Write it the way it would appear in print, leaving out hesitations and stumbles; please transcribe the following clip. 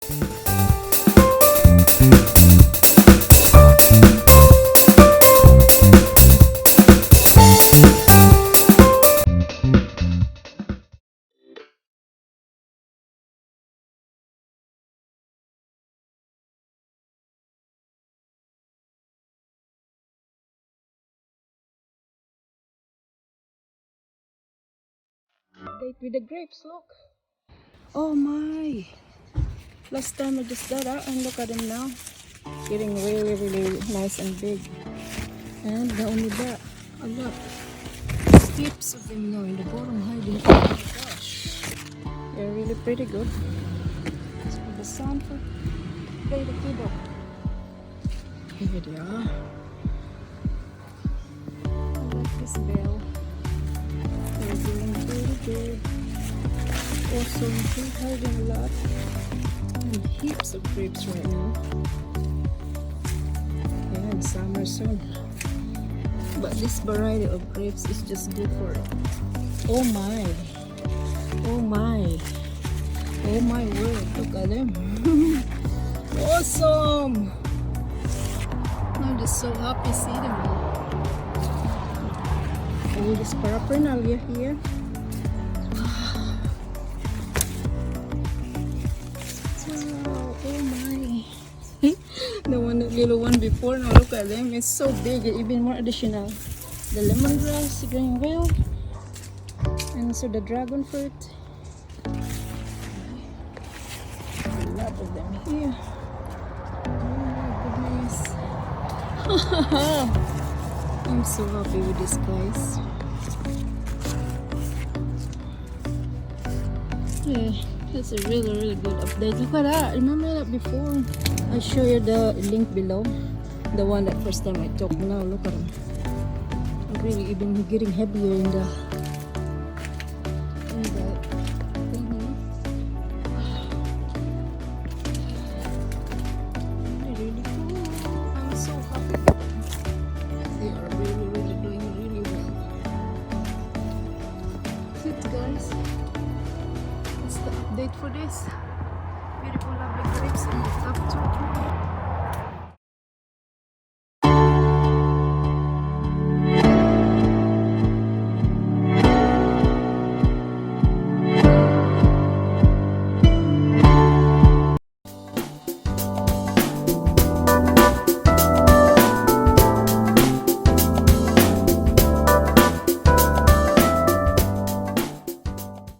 Date with the grapes, look. Oh my. Last time I just got out and look at them now. Getting really, really nice and big. And not only that, a lot. Skips of them now in the bottom hiding. Oh my gosh. They're really pretty good. Let's put the sun for play the kiddo. Here they are. I like this bell. They're doing really good. Also, we're hiding a lot. And heaps of grapes right now. And summer soon. But this variety of grapes is just good for it. Oh my. Oh my. Oh my word. Look at them. Awesome. I'm just so happy to see them all. All this paraphernalia here. The one, the little one before, now look at them, it's so big, even more additional. The lemongrass going well, and also the dragon fruit. A lot of them here. Oh my goodness. I'm so happy with this, guys. Yeah, that's a really, really good update. Look at that. Remember that before? I show you the link below. The one that first time I took. Now look at them. I'm really even getting heavier in the really cool. I'm so happy with them. They are really, really doing really well. Cute, guys. That's the update for this. Beautiful, lovely grapes in the top two.